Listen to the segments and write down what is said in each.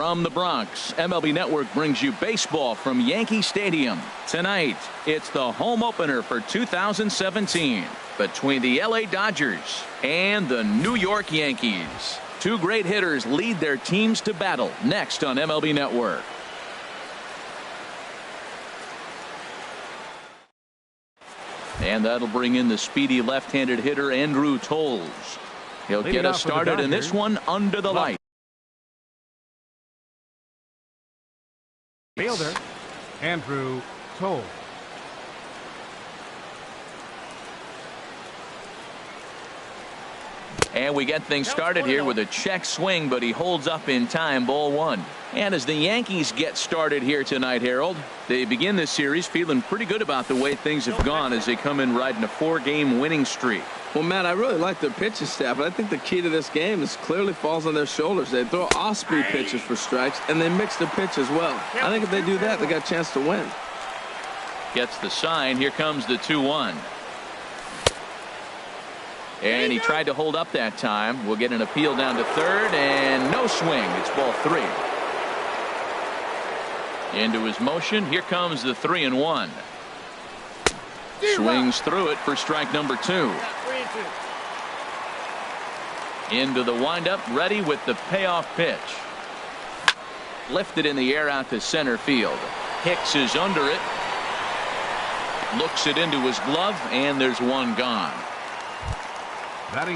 From the Bronx, MLB Network brings you baseball from Yankee Stadium. Tonight, it's the home opener for 2017 between the LA Dodgers and the New York Yankees. Two great hitters lead their teams to battle next on MLB Network. And that'll bring in the speedy left-handed hitter Andrew Toles. He'll get us started in this one under the light. Fielder Andrew Toles. And we get things started here with a check swing, but he holds up in time. Ball one. And as the Yankees get started here tonight, Harold, they begin this series feeling pretty good about the way things have gone as they come in riding a 4-game winning streak. Well, Matt, I really like their pitching staff, but I think the key to this game is clearly falls on their shoulders. They throw off-speed pitches for strikes, and they mix the pitch as well. I think if they do that, they got a chance to win. Gets the sign. Here comes the 2-1. And he tried to hold up that time. We'll get an appeal down to third, and no swing. It's ball 3. Into his motion. Here comes the 3-1. Swings through it for strike number 2. Into the windup, ready with the payoff pitch. Lifted in the air out to center field. Hicks is under it. Looks it into his glove, and there's one gone.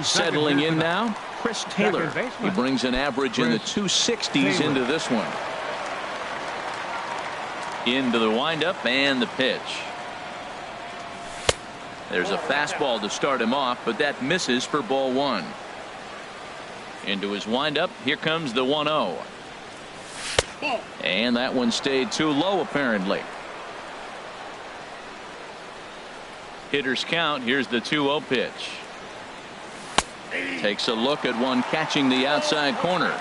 Settling in now, Chris Taylor. He brings an average in the 260s into this one. Into the windup and the pitch. There's a fastball to start him off, but that misses for ball 1. Into his windup. Here comes the 1-0. And that one stayed too low, apparently. Hitters count. Here's the 2-0 pitch. Takes a look at one catching the outside corner.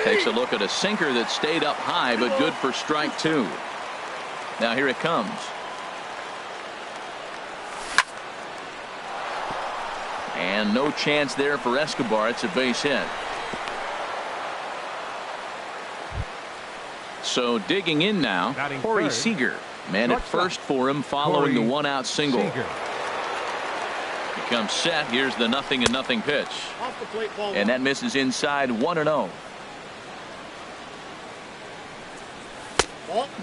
Takes a look at a sinker that stayed up high, but good for strike 2. Now here it comes. And no chance there for Escobar. It's a base hit. So digging in now, Corey Seager. Man at first for him following the 1-out single. He comes set. Here's the 0-0 pitch. And that misses inside 1-0.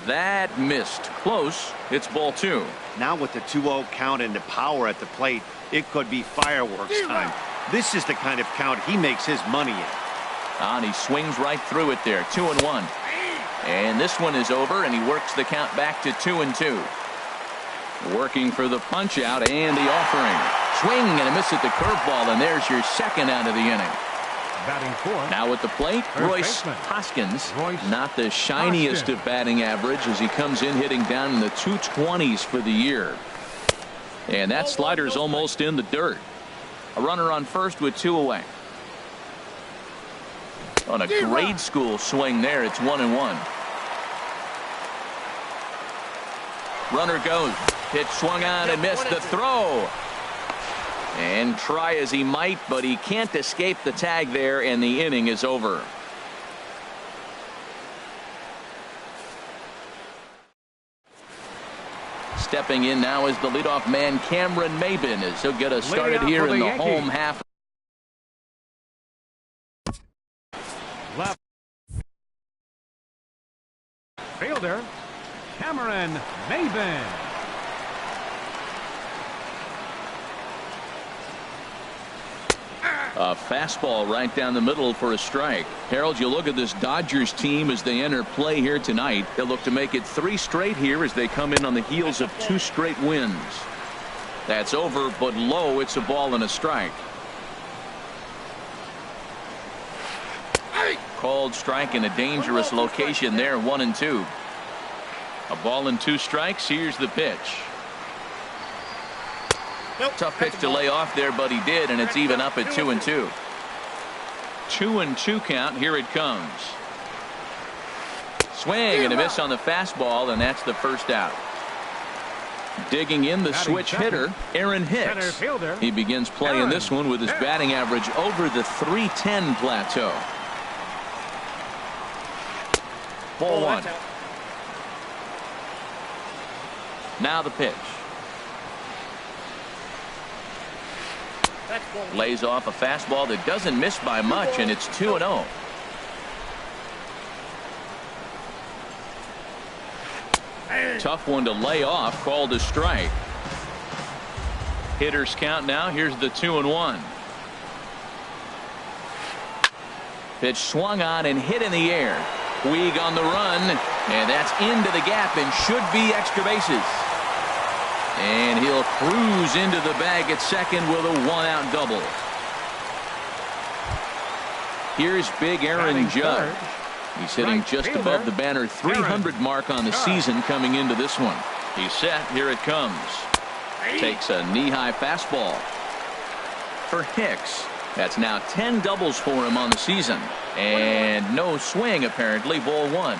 That missed. Close. It's ball 2. Now with the 2-0 count and the power at the plate, it could be fireworks time. This is the kind of count he makes his money in. And he swings right through it there. 2-1. And this one is over, and he works the count back to 2-2. Working for the punch out and the offering. Swing and a miss at the curveball, and there's your second out of the inning. Now at the plate, Royce Hoskins. Not the shiniest of batting average as he comes in hitting down in the 220s for the year. And that slider's almost in the dirt. A runner on first with 2 away. On a grade school swing there, it's 1-1. Runner goes. Pitch swung on and missed the throw. And try as he might, but he can't escape the tag there, and the inning is over. Stepping in now is the leadoff man, Cameron Maybin, as he'll get us started here in the home half. Left fielder Cameron Maybin. A fastball right down the middle for a strike. Harold, you look at this Dodgers team as they enter play here tonight. They'll look to make it 3 straight here as they come in on the heels of 2 straight wins. That's over, but low. It's a ball and a strike. Called strike in a dangerous location there, 1-2. A ball and 2 strikes. Here's the pitch. Tough pitch to lay off there, but he did, and it's even up at 2-2. 2-2 count. Here it comes. Swing and a miss on the fastball, and that's the first out. Digging in the Batting switch second. hitter, Aaron Center Hicks. fielder. He begins playing Aaron this one with his Hicks. batting average over the .310 plateau. Ball one. Now the pitch. Lays off a fastball that doesn't miss by much, and it's 2-0. Tough one to lay off, called a strike. Hitters count now. Here's the 2-1. Pitch swung on and hit in the air. Puig on the run, and that's into the gap and should be extra bases. And he'll cruise into the bag at second with a one-out double. Here's big Aaron Batting Judge. third. He's hitting Right just fielder, above the banner 300 mark on the Judge. season coming into this one. He's set. Here it comes. Takes a knee-high fastball. For Hicks, that's now 10 doubles for him on the season. And no swing, apparently. Ball one.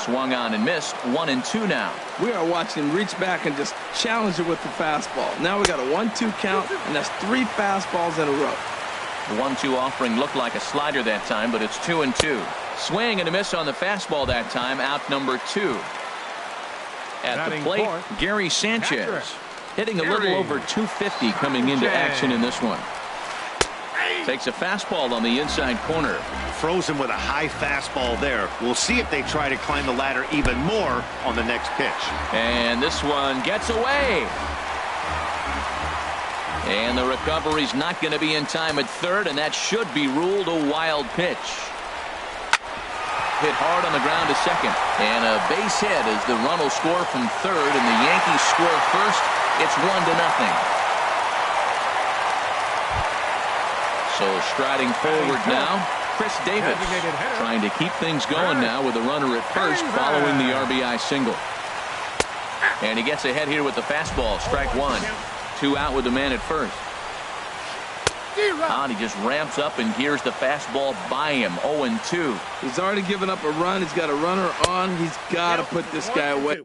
Swung on and missed. 1-2 now. We are watching him reach back and just challenge it with the fastball. Now we got a 1-2 count, and that's 3 fastballs in a row. The 1-2 offering looked like a slider that time, but it's 2-2. Swing and a miss on the fastball that time. Out number 2. At the Batting plate, fourth, Gary Sanchez. Patrick. Hitting a little Gary over 250 coming into action in this one. Takes a fastball on the inside corner. Frozen with a high fastball there. We'll see if they try to climb the ladder even more on the next pitch. And this one gets away. And the recovery's not going to be in time at third, and that should be ruled a wild pitch. Hit hard on the ground to second. And a base hit as the run will score from third, and the Yankees score first. It's 1-0. So striding forward now, Chris Davis Designated hitter. trying to keep things going now with a runner at first following the RBI single. And he gets ahead here with the fastball. Strike one. 2 out with the man at first. And he just ramps up and gears the fastball by him. 0-2. He's already given up a run. He's got a runner on. He's got to put this guy away.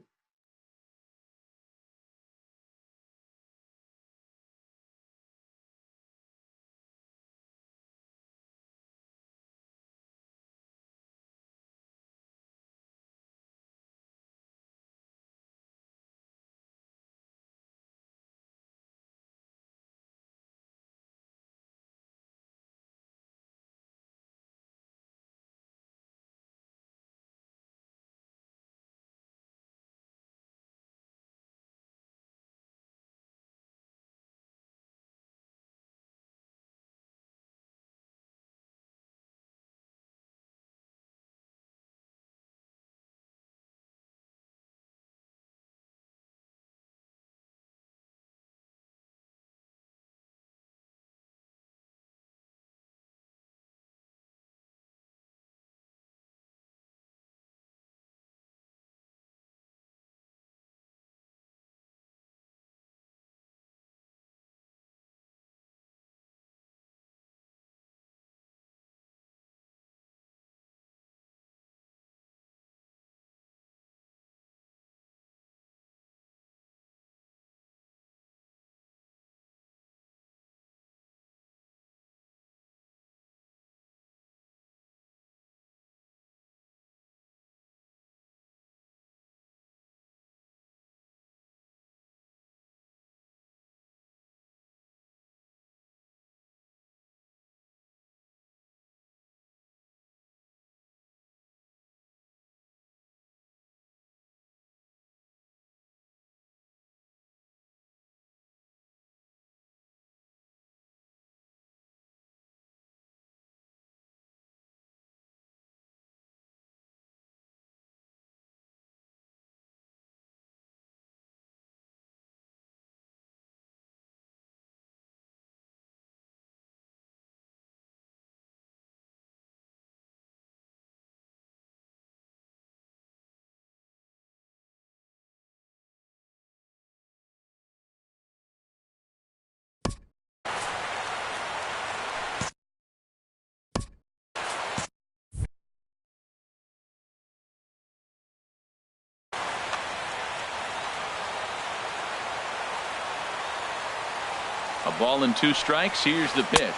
A ball and 2 strikes. Here's the pitch.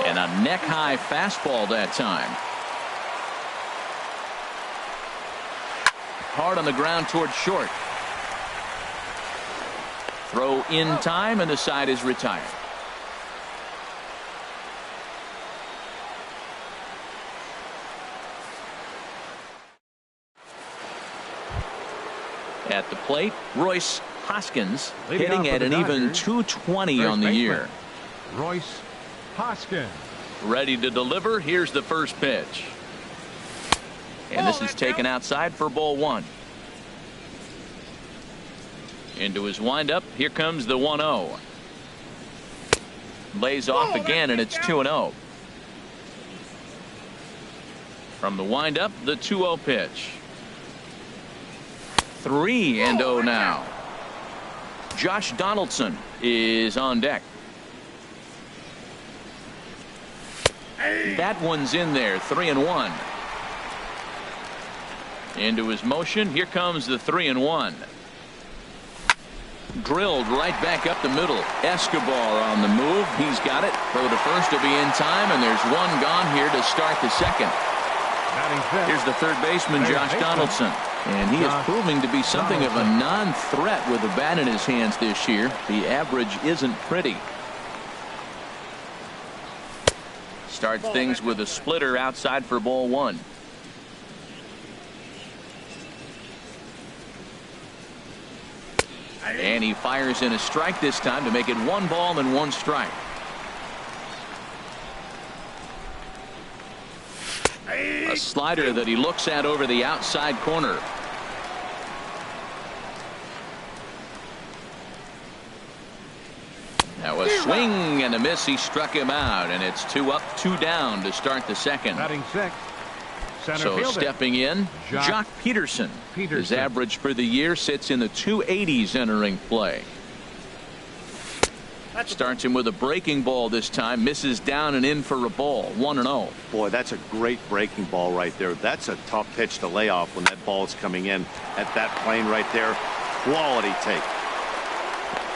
And a neck-high fastball that time. Hard on the ground towards short. Throw in time, and the side is retired. At the plate, Royce Hoskins hitting at an even .220 on the year. Royce Hoskins. Ready to deliver. Here's the first pitch. And this is taken outside for ball 1. Into his windup. Here comes the 1-0. Lays off again, and it's 2-0. From the windup, the 2-0 pitch. 3-0 now. Josh Donaldson is on deck. That one's in there. 3-1. Into his motion. Here comes the 3-1. Drilled right back up the middle. Escobar on the move. He's got it. Throw to first will be in time, and there's one gone here to start the second. Here's the third baseman, Josh Donaldson. And he is proving to be something of a non-threat with the bat in his hands this year. The average isn't pretty. Starts things with a splitter outside for ball 1. And he fires in a strike this time to make it 1 ball and 1 strike. A slider that he looks at over the outside corner. Now a swing and a miss. He struck him out, and it's 2 up, 2 down to start the second. Batting 6. So stepping in, Jock Peterson. His average for the year sits in the 280s entering play. Starts him with a breaking ball this time. Misses down and in for a ball. 1-0. Boy, that's a great breaking ball right there. That's a tough pitch to lay off when that ball is coming in at that plane right there. Quality take.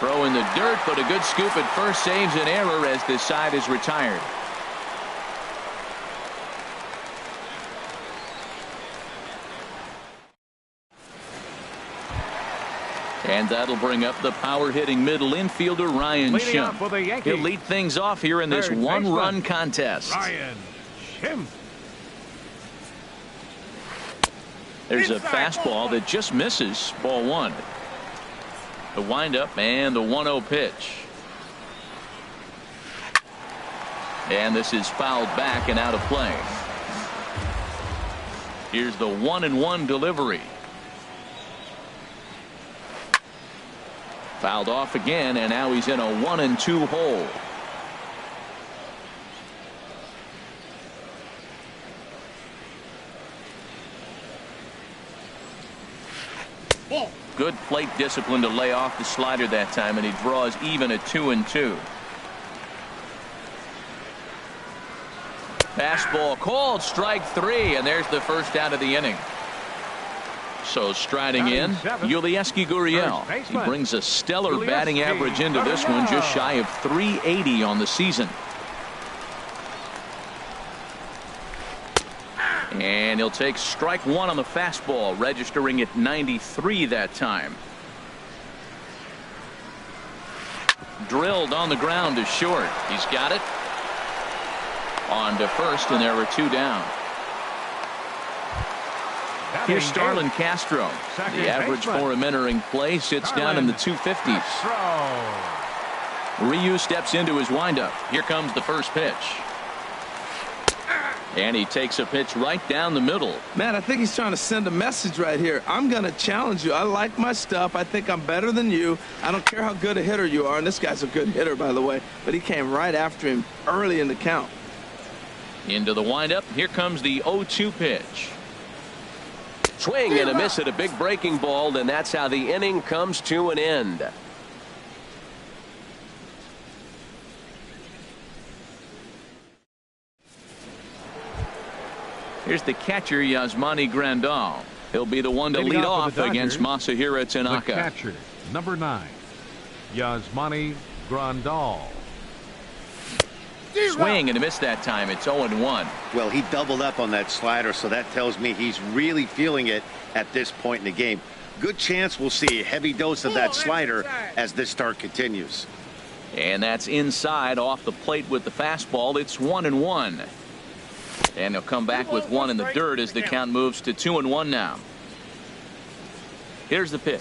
Throw in the dirt, but a good scoop at first saves an error as this side is retired. And that'll bring up the power-hitting middle infielder, Ryan Schimpf. He'll lead things off here in this one-run contest. Ryan Schimpf. There's a fastball that just misses. Ball 1. The windup and the 1-0 pitch. And this is fouled back and out of play. Here's the 1-1 delivery. Fouled off again, and now he's in a 1-2 hole. Good plate discipline to lay off the slider that time, and he draws even at 2-2. Fastball called, strike 3, and there's the first out of the inning. So striding in, Yulieski Gurriel. He brings a stellar batting average into this one, just shy of 380 on the season. And he'll take strike 1 on the fastball, registering at 93 that time. Drilled on the ground to short. He's got it. On to first, and there were 2 down. Here's Starlin Castro. The average for him entering play sits down in the 250s. Ryu steps into his windup. Here comes the first pitch. And he takes a pitch right down the middle. Man, I think he's trying to send a message right here. I'm going to challenge you. I like my stuff. I think I'm better than you. I don't care how good a hitter you are. And this guy's a good hitter, by the way. But he came right after him early in the count. Into the windup. Here comes the 0-2 pitch. Swing and a miss at a big breaking ball, and that's how the inning comes to an end. Here's the catcher, Yasmani Grandal. He'll be the one to lead off against Masahiro Tanaka. The catcher, number 9, Yasmani Grandal. Swing and a miss that time. It's 0-1. Well, he doubled up on that slider, so that tells me he's really feeling it at this point in the game. Good chance we'll see a heavy dose of that slider as this start continues. And that's inside off the plate with the fastball. It's 1-1. And he'll come back with one in the dirt as the count moves to 2-1 now. Here's the pitch.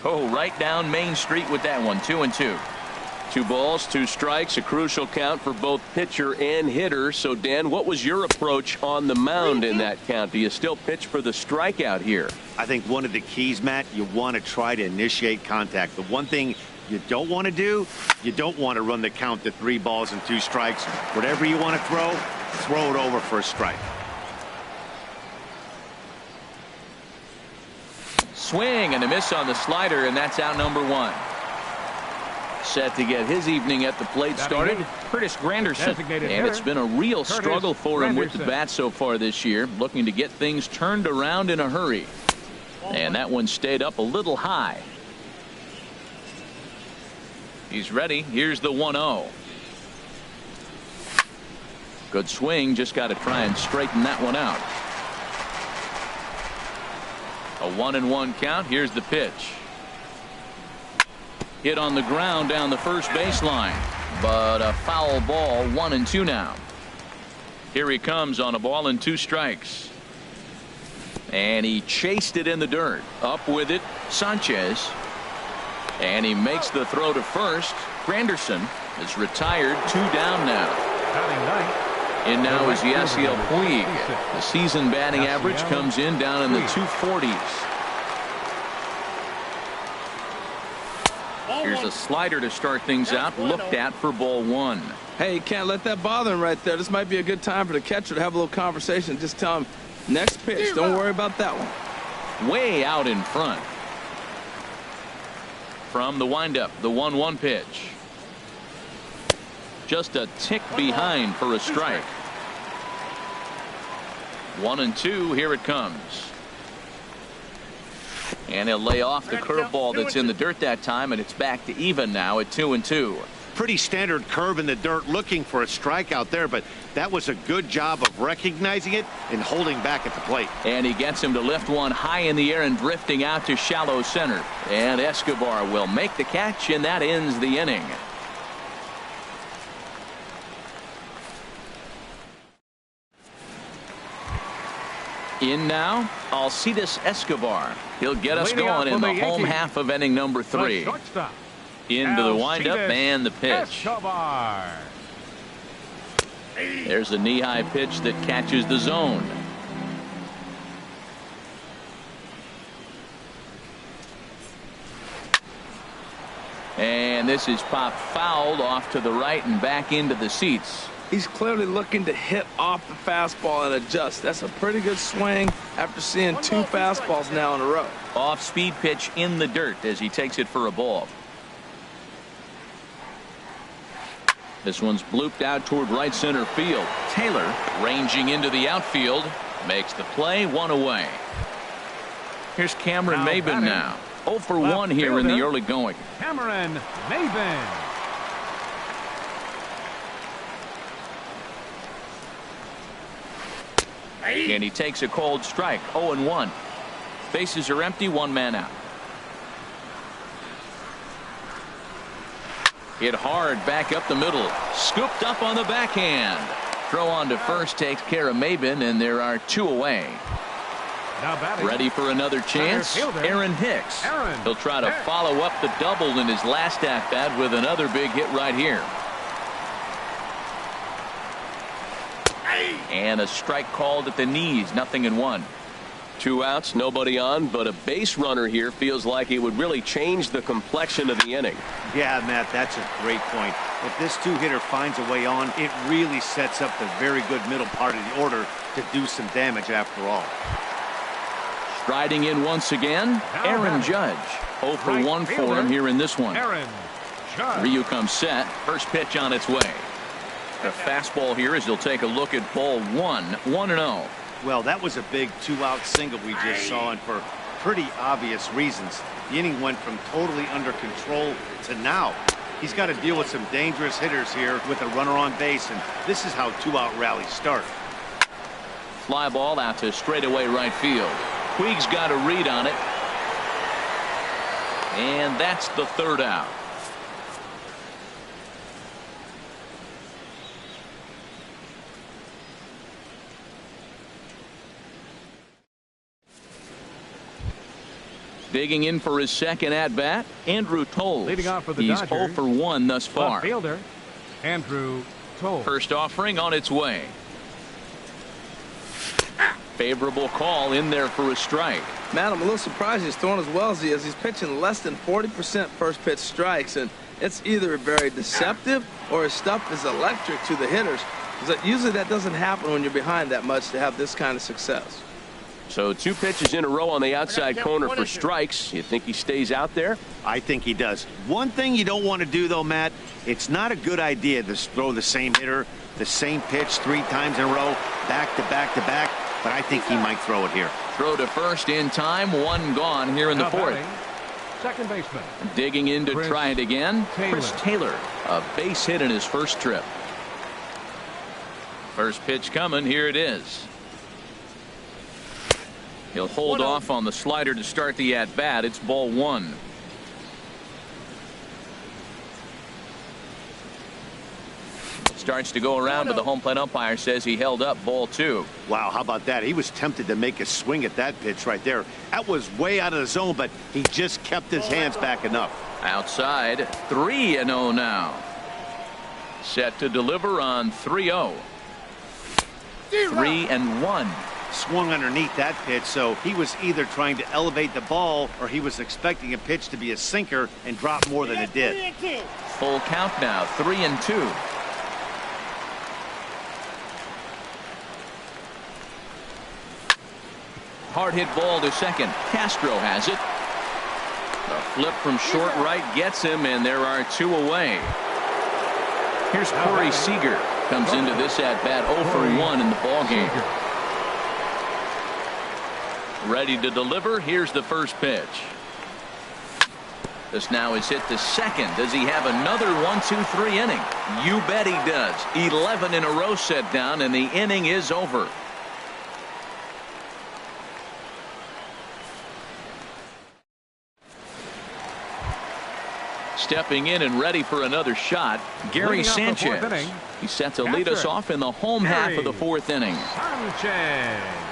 Oh, right down Main Street with that one. 2-2. 2 balls, 2 strikes, a crucial count for both pitcher and hitter. So, Dan, what was your approach on the mound in that count? Do you still pitch for the strikeout here? I think one of the keys, Matt, you want to try to initiate contact. The one thing you don't want to do, you don't want to run the count to 3 balls and 2 strikes. Whatever you want to throw it over for a strike. Swing and a miss on the slider, and that's out number 1. Set to get his evening at the plate started, Curtis Granderson. And it's been a real struggle for him with the bat so far this year, looking to get things turned around in a hurry. And that one stayed up a little high. He's ready. Here's the 1-0. Good swing. Just got to try and straighten that one out. A 1-1 count. Here's the pitch. Hit on the ground down the first baseline, but a foul ball. 1-2 now. Here he comes on a ball and 2 strikes. And he chased it in the dirt. Up with it, Sanchez. And he makes the throw to first. Granderson is retired. 2 down now. And now is Yasiel Puig. The season batting average comes in down in the 240s. Here's a slider to start things out. Looked at for ball 1. Hey, you can't let that bother him right there. This might be a good time for the catcher to have a little conversation. Just tell him, next pitch. Don't worry about that one. Way out in front. From the windup, the 1-1 pitch. Just a tick behind for a strike. 1-2. Here it comes. And he'll lay off the curveball that's in the dirt that time, and it's back to even now at 2-2. Pretty standard curve in the dirt, looking for a strikeout there, but that was a good job of recognizing it and holding back at the plate. And he gets him to lift one high in the air and drifting out to shallow center. And Escobar will make the catch, and that ends the inning. In now, Alcides Escobar. He'll get us going in the home half of inning number 3. Into the windup and the pitch. There's a knee-high pitch that catches the zone. And this is popped fouled off to the right and back into the seats. He's clearly looking to hit off the fastball and adjust. That's a pretty good swing after seeing 2 fastballs now in a row. Off-speed pitch in the dirt as he takes it for a ball. This one's blooped out toward right center field. Taylor, ranging into the outfield, makes the play. 1 away. Here's Cameron Maben now. 0 for 1 here in the early going. Cameron Maben. And he takes a cold strike. 0-1. Bases are empty. 1 man out. Hit hard back up the middle. Scooped up on the backhand. Throw on to first takes care of Maben, and there are 2 away. Ready for another chance. Aaron Hicks. He'll try to follow up the double in his last at bat with another big hit right here. And a strike called at the knees. 0-1. 2 outs, nobody on, but a base runner here feels like it would really change the complexion of the inning. Yeah, Matt, that's a great point. If this 2-hitter finds a way on, it really sets up the very good middle part of the order to do some damage after all. Striding in once again, Aaron Judge. 0 for 1 for him here in this one. Ryu comes set. First pitch on its way. A fastball here as he'll take a look at ball 1. 1-0. Well, that was a big 2-out single we just saw, and for pretty obvious reasons. The inning went from totally under control to now. He's got to deal with some dangerous hitters here with a runner on base, and this is how two-out rallies start. Fly ball out to straightaway right field. Puig's got a read on it. And that's the third out. Digging in for his second at-bat, Andrew Toles. Leading off for the He's Dodgers, 0 for 1 thus far. left fielder Andrew Toles. First offering on its way. Favorable call in there for a strike. Man, I'm a little surprised he's throwing as well as he is. He's pitching less than 40% first pitch strikes, and it's either very deceptive or his stuff is electric to the hitters. Usually that doesn't happen when you're behind that much to have this kind of success. So 2 pitches in a row on the outside corner for strikes. You think he stays out there? I think he does. One thing you don't want to do, though, Matt, it's not a good idea to throw the same hitter, the same pitch 3 times in a row, back to back to back, but I think he might throw it here. Throw to first in time, 1 gone here in the Now fourth. batting, second baseman Digging in to Chris try it again. Taylor. Chris Taylor, a base hit in his first trip. First pitch coming, here it is. He'll hold off on the slider to start the at-bat. It's ball 1. Starts to go around, but the home plate umpire says he held up ball 2. Wow, how about that? He was tempted to make a swing at that pitch right there. That was way out of the zone, but he just kept his hands back enough. Outside, 3-0 now. Set to deliver on 3-0. 3-1. Swung underneath that pitch, so he was either trying to elevate the ball or he was expecting a pitch to be a sinker and drop more than it did. Full count now, 3-2. Hard hit ball to second. Castro has it. The flip from short right gets him, and there are 2 away. Here's Corey Seager. Comes into this at bat 0 for 1 in the ball game. Ready to deliver. Here's the first pitch. This now is hit to second. Does he have another 1-2-3 inning? You bet he does. 11 in a row set down, and the inning is over. Stepping in and ready for another shot, Gary Sanchez. He's set to lead us off in the home half of the 4th inning. Sanchez.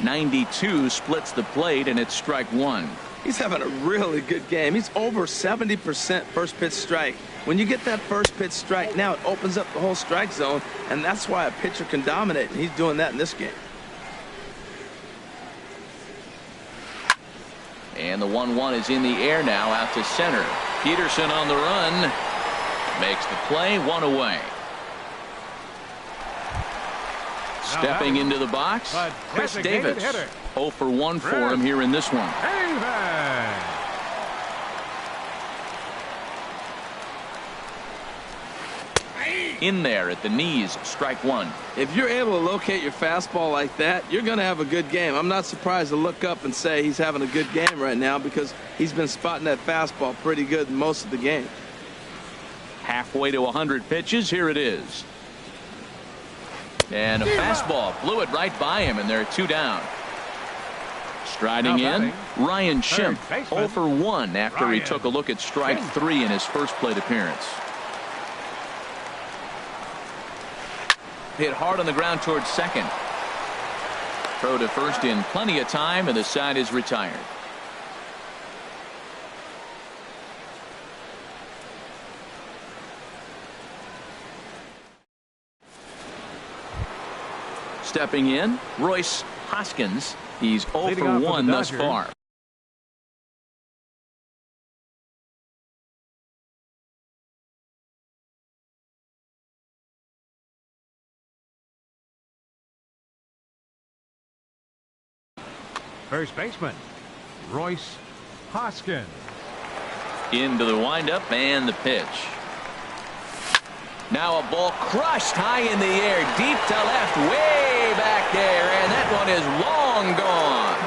92 splits the plate, and it's strike 1. He's having a really good game. He's over 70% first pitch strike. When you get that first pitch strike, now it opens up the whole strike zone, and that's why a pitcher can dominate, and he's doing that in this game. And the 1-1 is in the air now, out to center. Peterson on the run. Makes the play, 1 away. Stepping into the box, Chris Davis. 0 for 1 for him here in this one. In there at the knees, strike 1. If you're able to locate your fastball like that, you're going to have a good game. I'm not surprised to look up and say he's having a good game right now because he's been spotting that fastball pretty good most of the game. Halfway to 100 pitches, here it is. And a fastball blew it right by him, and there are 2 down. Striding in, Ryan Schimpf, 0 for 1 after he took a look at strike 3 in his first plate appearance. Hit hard on the ground towards second. Throw to first in plenty of time, and the side is retired. Stepping in, Royce Hoskins. He's 0 for 1 thus far. First baseman Royce Hoskins. Into the windup and the pitch. Now a ball crushed high in the air, deep to left, way back there, and that one is long gone.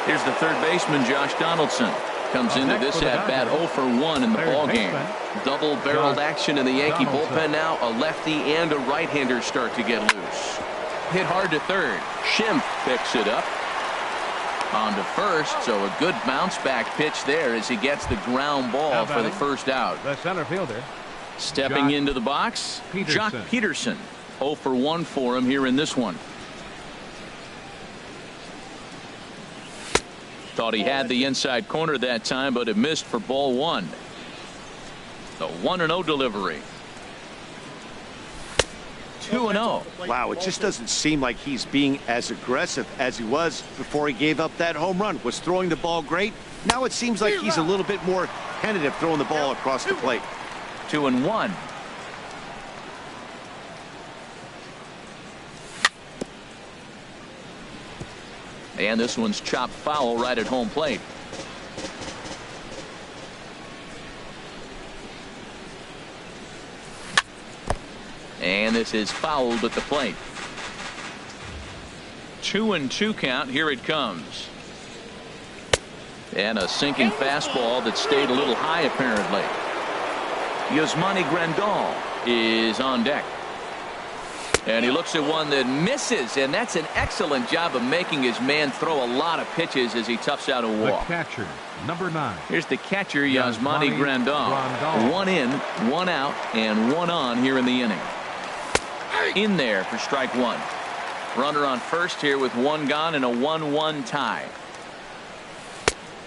Here's the third baseman, Josh Donaldson. Comes into this at-bat 0 for 1 in the ballgame. Double-barreled action in the Yankee bullpen now. A lefty and a right-hander start to get loose. Hit hard to third. Schimpf picks it up. On to first, so a good bounce-back pitch there as he gets the ground ball for the first out. The center fielder. Stepping into the box, Jock Peterson. 0 for 1 for him here in this one. Thought he had the inside corner that time, but it missed for ball 1. The 1-0 delivery. 2-0. Wow, it just doesn't seem like he's being as aggressive as he was before he gave up that home run. Was throwing the ball great. Now it seems like he's a little bit more tentative throwing the ball across the plate. 2-1. And this one's chopped foul right at home plate. And this is fouled at the plate. 2-2 count. Here it comes. And a sinking fastball that stayed a little high apparently. Yasmani Grandal is on deck. And he looks at one that misses, and that's an excellent job of making his man throw a lot of pitches as he toughs out a walk. The catcher, number 9. Here's the catcher, Yasmani Grandal. 1 in, 1 out, and 1 on here in the inning. In there for strike 1. Runner on first here with 1 gone and a 1-1 tie.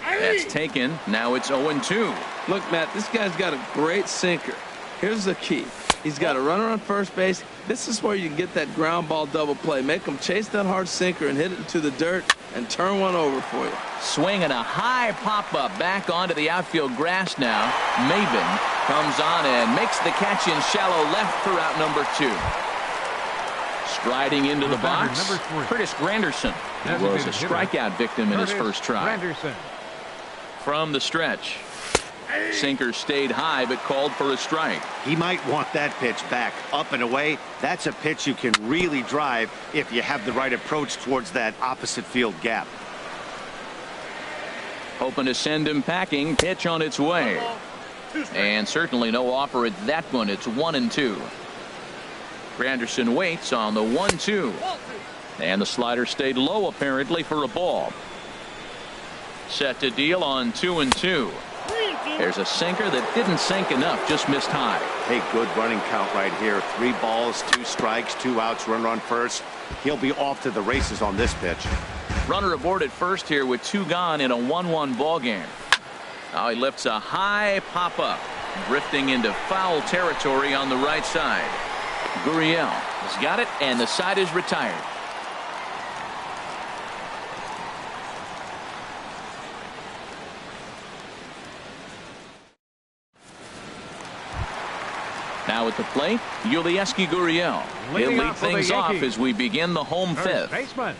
That's taken. Now it's 0-2. Look, Matt, this guy's got a great sinker. Here's the key. He's got a runner on first base. This is where you can get that ground ball double play. Make him chase that hard sinker and hit it into the dirt and turn one over for you. Swinging a high pop-up back onto the outfield grass now. Maven comes on and makes the catch in shallow left for out number 2. Striding into the box, Curtis Granderson. He was a strikeout victim in his first try. From the stretch. Sinker stayed high but called for a strike. He might want that pitch back up and away. That's a pitch you can really drive if you have the right approach towards that opposite field gap. Hoping to send him packing. Pitch on its way. And certainly no offer at that one. It's 1-2. Granderson waits on the 1-2. And the slider stayed low apparently for a ball. Set to deal on 2-2. There's a sinker that didn't sink enough, just missed high. Hey, good running count right here. 3 balls, 2 strikes, 2 outs, runner on first. He'll be off to the races on this pitch. Runner aboard at first here with 2 gone in a 1-1 ball game. Now he lifts a high pop-up, drifting into foul territory on the right side. Gurriel has got it, and the side is retired. Now at the plate, Yulieski Gurriel. He'll lead things off as we begin the home fifth. Baseman,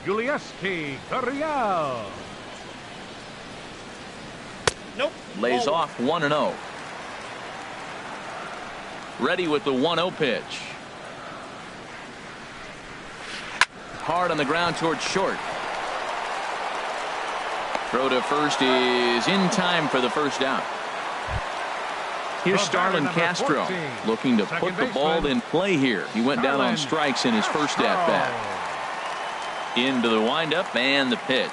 Yulieski Gurriel. Nope. Lays off 1-0. Ready with the 1-0 pitch. Hard on the ground towards short. Throw to first is in time for the first out. Here's Starlin Castro looking to put the ball in play here. He went down on strikes in his first at-bat. Into the windup and the pitch.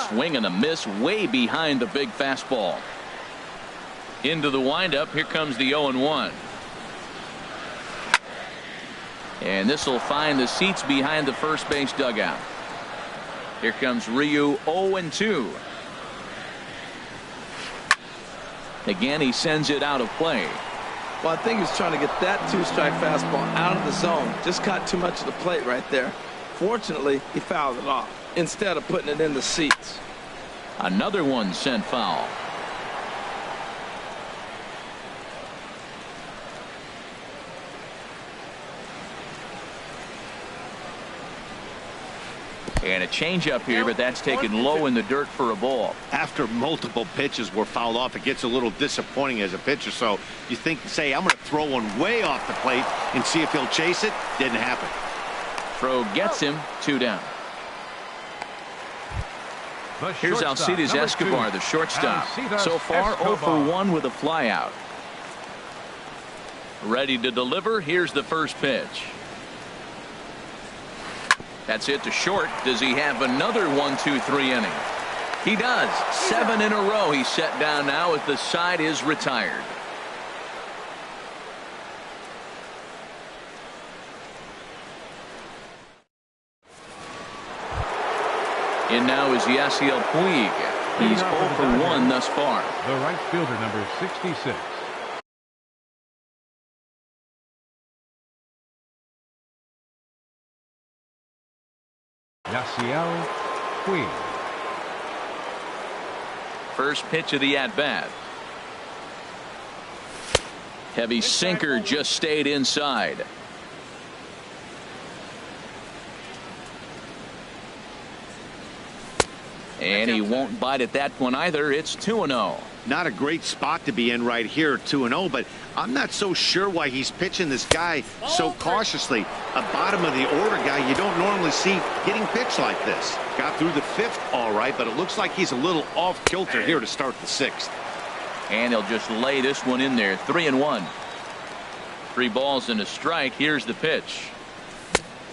Swing and a miss way behind the big fastball. Into the windup. Here comes the 0-1. And this will find the seats behind the first base dugout. Here comes Ryu. 0-2. Again, he sends it out of play. Well, I think he's trying to get that 2-strike fastball out of the zone. Just caught too much of the plate right there. Fortunately, he fouled it off instead of putting it in the seats. Another one sent foul. And a changeup here, but that's taken low in the dirt for a ball. After multiple pitches were fouled off, it gets a little disappointing as a pitcher. So you think, say, I'm going to throw one way off the plate and see if he'll chase it. Didn't happen. Throw gets him, 2 down. Here's Alcides Escobar, the shortstop. So far, 0 for 1 with a flyout. Ready to deliver. Here's the first pitch. That's it to short. Does he have another 1-2-3 inning? He does. 7 in a row. He's set down now as the side is retired. In now is Yasiel Puig. He's 0 for 1 thus far. The right fielder, number 66. Yasiel Puig. First pitch of the at-bat. Heavy sinker just stayed inside. And he won't bite at that one either. It's 2-0. Not a great spot to be in right here, 2-0, but I'm not so sure why he's pitching this guy so cautiously. A bottom of the order guy you don't normally see getting pitched like this. Got through the 5th all right, but it looks like he's a little off kilter here to start the 6th. And he'll just lay this one in there. 3-1. 3 balls and a strike. Here's the pitch.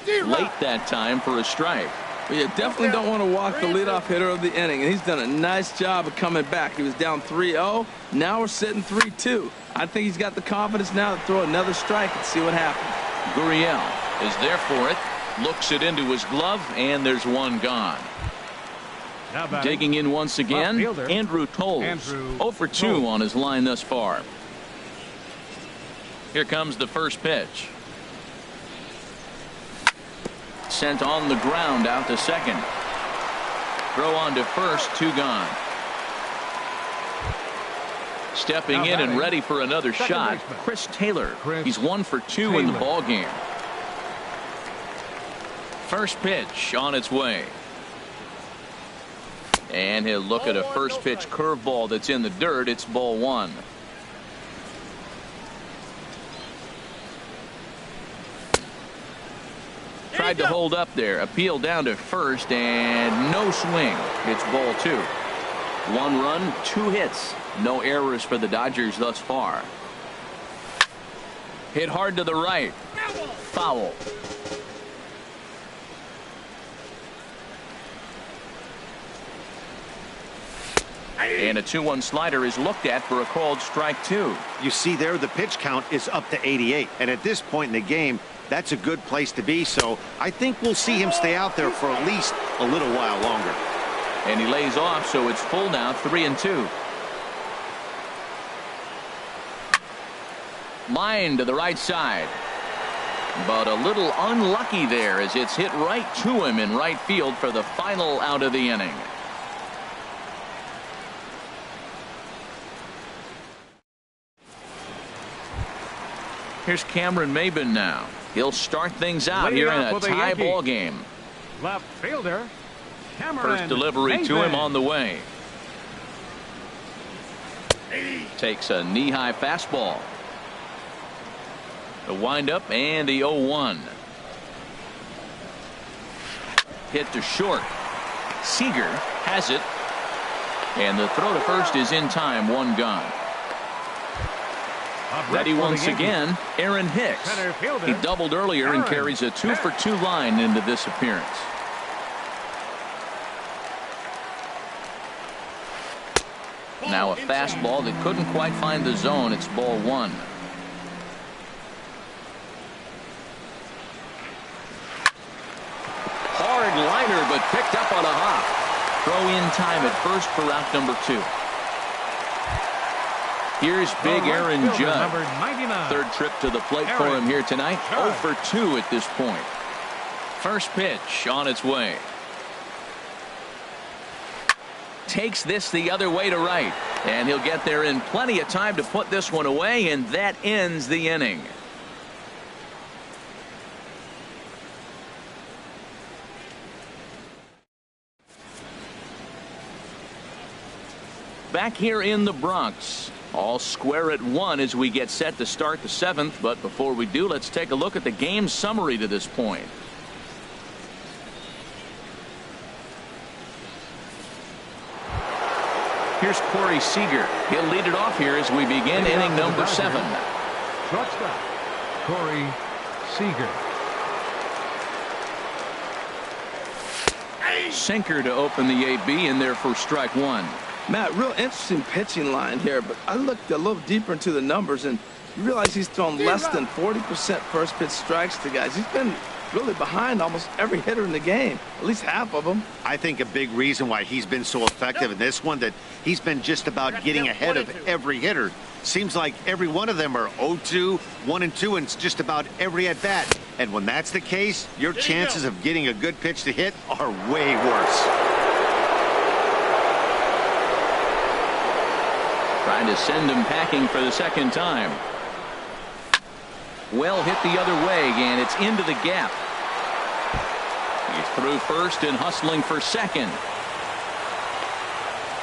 Late that time for a strike. Well, you definitely don't want to walk the leadoff hitter of the inning, and he's done a nice job of coming back. He was down 3-0. Now we're sitting 3-2. I think he's got the confidence now to throw another strike and see what happens. Gurriel is there for it. Looks it into his glove, and there's one gone. Digging in once again, Andrew Toles. 0 for 2 on his line thus far. Here comes the first pitch. Sent on the ground out to second. Throw on to first, 2 gone. Stepping in and ready for another shot, Chris Taylor. He's 1 for 2 in the ball game. First pitch on its way. And he'll look at a first pitch curveball that's in the dirt. It's ball 1. Tried to hold up there. Appeal down to first and no swing. It's ball 2. 1 run, 2 hits. No errors for the Dodgers thus far. Hit hard to the right. Foul. And a 2-1 slider is looked at for a called strike 2. You see there the pitch count is up to 88. And at this point in the game, that's a good place to be. So I think we'll see him stay out there for at least a little while longer. And he lays off, so it's full now, 3-2. Line to the right side. But a little unlucky there as it's hit right to him in right field for the final out of the inning. Here's Cameron Maybin now. He'll start things out here in a tie ball game. Left fielder, Cameron First delivery Maybin. to him on the way. Takes a knee-high fastball. The windup and the 0-1. Hit to short. Seager has it. And the throw to first is in time. 1 gone. Ready once again, Aaron Hicks. He doubled earlier and carries a 2 for 2 line into this appearance. Now a fastball that couldn't quite find the zone. It's ball 1. Hard liner, but picked up on a hop. Throw in time at first for out number 2. Here's big Aaron Judd. Third trip to the plate for him here tonight. 0 for 2 at this point. First pitch on its way. Takes this the other way to right. And he'll get there in plenty of time to put this one away, and that ends the inning. back here in the Bronx. All square at 1 as we get set to start the 7th. But before we do, let's take a look at the game summary to this point. Here's Corey Seager. He'll lead it off here as we begin inning number 7. Shortstop, Corey Seager. Sinker to open the AB in there for strike 1. Matt, real interesting pitching line here, but I looked a little deeper into the numbers and you realize he's thrown less than 40% first pitch strikes to guys. He's been really behind almost every hitter in the game, at least half of them. I think a big reason why he's been so effective in this one, that he's been just about getting ahead of every hitter. Seems like every one of them are 0-2, 1-2, and just about every at bat. And when that's the case, your chances of getting a good pitch to hit are way worse. Trying to send him packing for the second time. Well hit the other way, and it's into the gap. He's through first and hustling for second.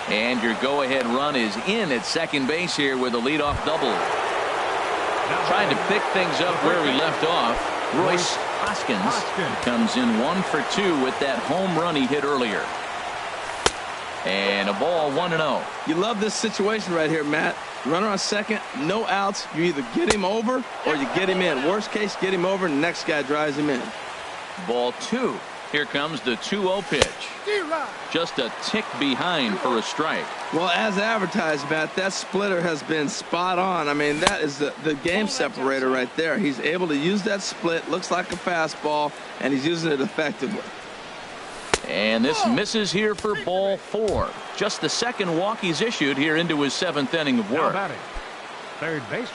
And your go-ahead run is in at second base here with a leadoff double. Trying to pick things up where we left off. Royce Hoskins comes in 1 for 2 with that home run he hit earlier. And a ball 1-0. You love this situation right here, Matt. Runner on second, no outs. You either get him over or you get him in. Worst case, get him over and the next guy drives him in. Ball 2. Here comes the 2-0 pitch. Just a tick behind for a strike. Well, as advertised, Matt, that splitter has been spot on. I mean, that is the game separator right there. He's able to use that split, looks like a fastball, and he's using it effectively. And this misses here for ball 4. Just the second walk he's issued here into his 7th inning of work. Now batting, third base.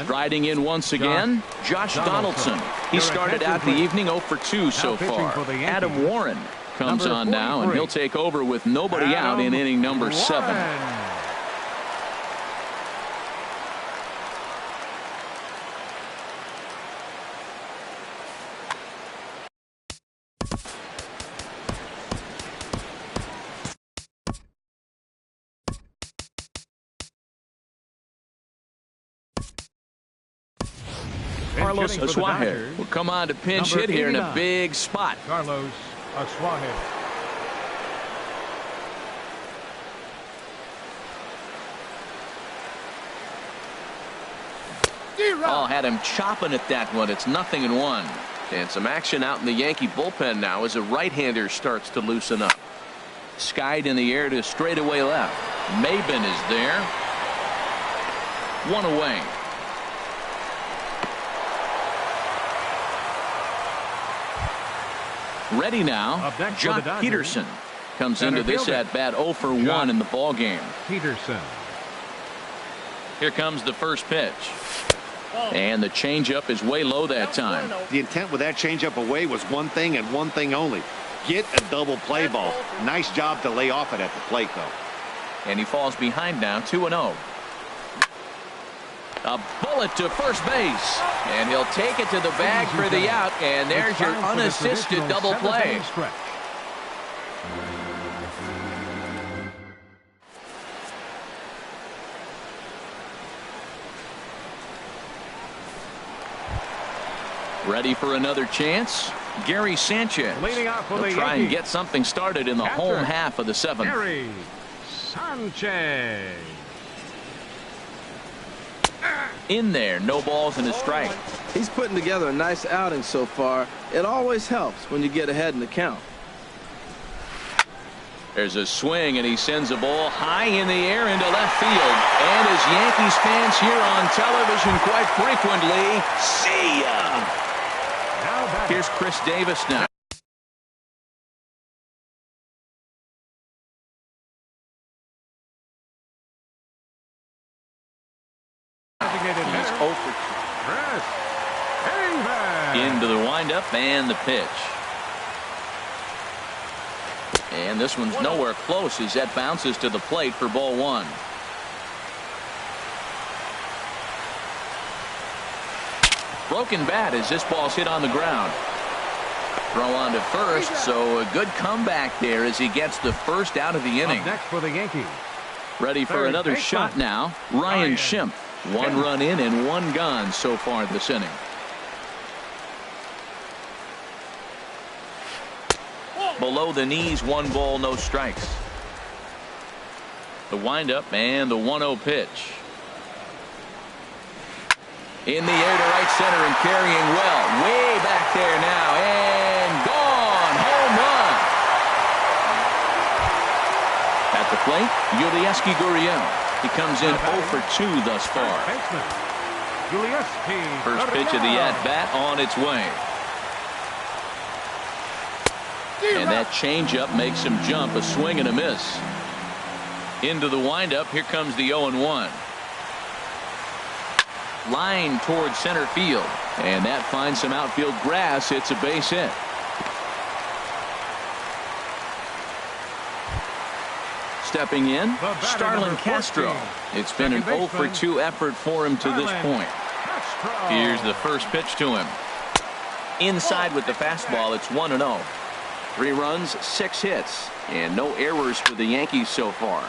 Striding in once again, Josh Donaldson. He started out the evening 0 for 2 so far. Adam Warren comes on now, and he'll take over with nobody out in inning number 7. Carlos Asuaje will come on to pinch hit here in a big spot. Carlos Asuaje. Oh, had him chopping at that one. It's 0-1. And some action out in the Yankee bullpen now as a right-hander starts to loosen up. Skied in the air to straightaway left. Maben is there. 1 away. Ready now, Jock Peterson comes into this at-bat 0 for 1 in the ballgame. Peterson. Here comes the first pitch. And the changeup is way low that time. The intent with that changeup away was one thing and one thing only. Get a double play ball. Nice job to lay off it at the plate, though. And he falls behind now, 2-0. A bullet to first base. And he'll take it to the bag for the out. And there's your unassisted double play. Ready for another chance? Gary Sanchez will try and get something started in the home half of the 7th. Gary Sanchez. In there, no balls and a strike. He's putting together a nice outing so far. It always helps when you get ahead in the count. There's a swing, and he sends a ball high in the air into left field. And as Yankees fans here on television quite frequently, see ya! Here's Chris Davis now. He's 0 for 2. Into the windup and the pitch. And this one's nowhere close as that bounces to the plate for ball 1. Broken bat as this ball's hit on the ground. Throw on to first, so a good comeback there as he gets the first out of the inning. Up next for the Yankees. Ready for Third another baseman. shot now. Ryan Schimpf. 1 run in and 1 gone so far this inning. Below the knees, 1 ball, no strikes. The windup and the 1-0 pitch. In the air to right center and carrying well. Way back there now and gone. Home run. At the plate, Yulieski Gurriel. He comes in 0 for 2 thus far. First pitch of the at-bat on its way. And that changeup makes him jump. A swing and a miss. Into the windup. Here comes the 0-1. Line towards center field. And that finds some outfield grass. It's a base hit. Stepping in, Starlin Castro. It's been an 0 for 2 effort for him to this point. Here's the first pitch to him. Inside with the fastball. It's 1-0. 3 runs, 6 hits, and no errors for the Yankees so far.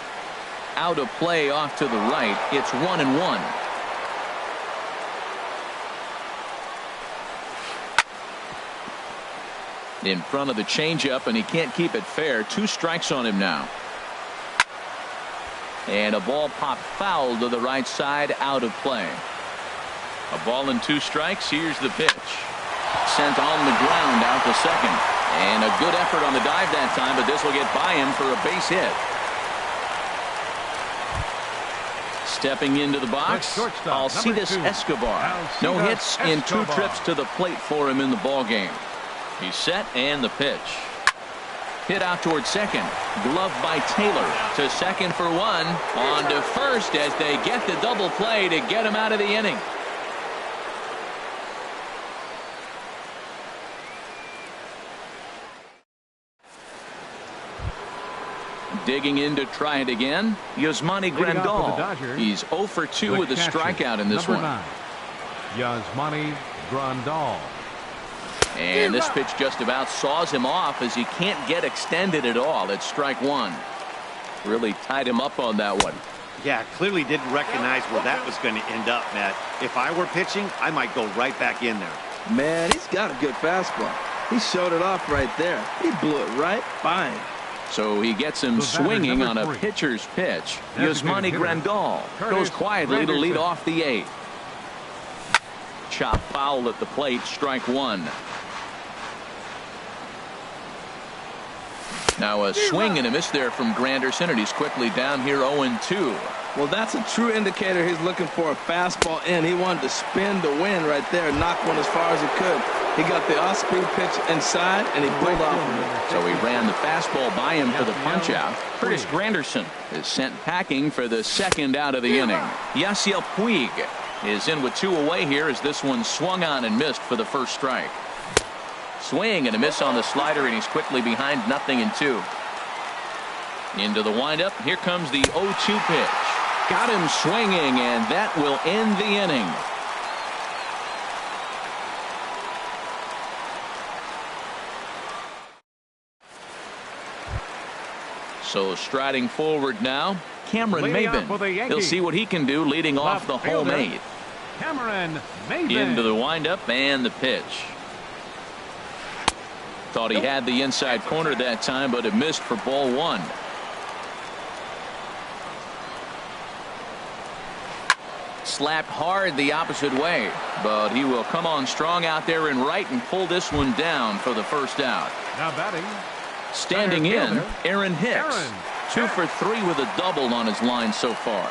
Out of play off to the right. It's 1-1. In front of the changeup, and he can't keep it fair. 2 strikes on him now. And a ball popped foul to the right side, out of play. A ball and 2 strikes. Here's the pitch. Sent on the ground out to second. And a good effort on the dive that time, but this will get by him for a base hit. Stepping into the box, Alcides Escobar. No hits in 2 trips to the plate for him in the ball game. He's set and the pitch. Hit out towards second. Glove by Taylor to second for 1. On to first as they get the double play to get him out of the inning. Digging in to try it again, Yasmani Grandal. He's 0 for 2 with a strikeout in this one. 9, Yasmani Grandal. And this pitch just about saws him off as he can't get extended at all. It's strike 1. Really tied him up on that one. Yeah, clearly didn't recognize where that was going to end up, Matt. If I were pitching, I might go right back in there. Man, he's got a good fastball. He showed it off right there. He blew it right by him. So he gets him swinging on a pitcher's pitch. Yasmani Grandal goes quietly to lead off the 8th. Chop foul at the plate, strike 1. Now a swing and a miss there from Granderson, and he's quickly down here 0-2. Well, that's a true indicator he's looking for a fastball in. He wanted to spin to win right there, knock one as far as he could. He got the off-speed pitch inside, and he pulled off of it. So he ran the fastball by him for the punch-out. Curtis Granderson is sent packing for the 2nd out of the inning. Yasiel Puig is in with 2 away here as this one swung on and missed for the first strike. Swing and a miss on the slider, and he's quickly behind 0-2. Into the windup. Here comes the 0-2 pitch. Got him swinging, and that will end the inning. So striding forward now, Cameron Maben. He'll see what he can do leading off the home 8th. Cameron Maben. Into the windup and the pitch. Thought he had the inside corner that time, but it missed for ball 1. Slapped hard the opposite way, but he will come on strong out there in right and pull this one down for the first out. Now batting. Standing in, Aaron Hicks. 2 for 3 with a double on his line so far.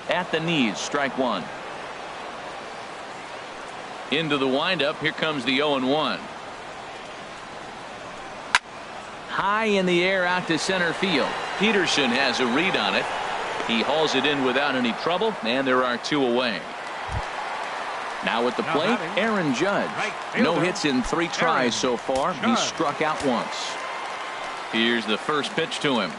At the knees, strike 1. Into the windup. Here comes the 0-1. High in the air out to center field. Peterson has a read on it. He hauls it in without any trouble, and there are 2 away. Now at the plate, Aaron Judge. No hits in 3 tries so far. He's struck out once. Here's the first pitch to him.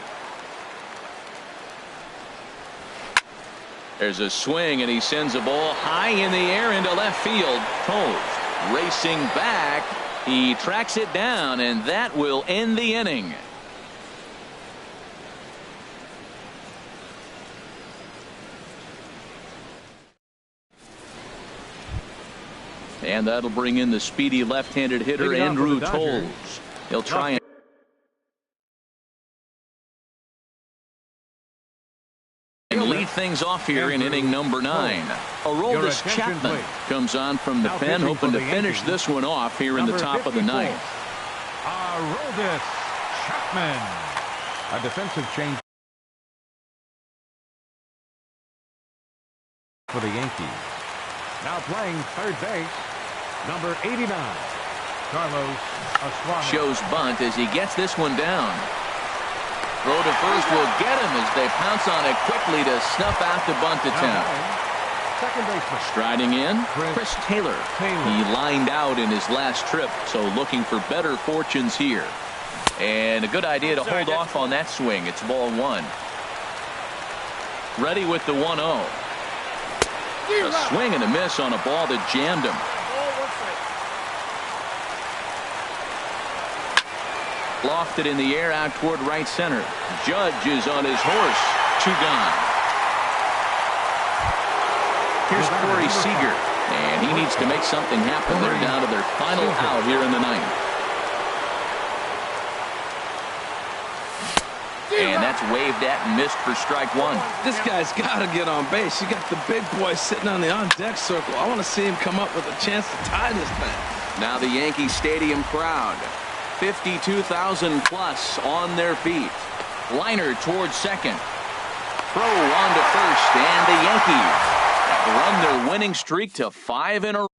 There's a swing, and he sends a ball high in the air into left field. Toles racing back. He tracks it down, and that will end the inning. And that'll bring in the speedy left-handed hitter Andrew Toles. He'll try and lead things off here in inning number 9. Aroldis Chapman comes on from the pen, hoping to finish this one off here in the top of the 9th. Aroldis Chapman. A defensive change for the Yankees. Now playing third base, number 89, Carlos Estrada. Shows bunt as he gets this one down. Throw to first will get him as they pounce on it quickly to snuff out the bunt attempt. Second baseman. Striding in, Chris Taylor. He lined out in his last trip, so looking for better fortunes here. And a good idea to hold off on that swing. It's ball 1. Ready with the 1-0. A swing and a miss on a ball that jammed him. Lofted in the air out toward right center. Judge is on his horse. 2 gone. Here's Corey Seager, and he needs to make something happen. They're down to their final out here in the 9th. And that's waved at and missed for strike 1. This guy's got to get on base. You got the big boy sitting on the on-deck circle. I want to see him come up with a chance to tie this thing. Now the Yankee Stadium crowd. 52,000 plus on their feet. Liner towards second. Throw on to first, and the Yankees have run their winning streak to 5 in a row.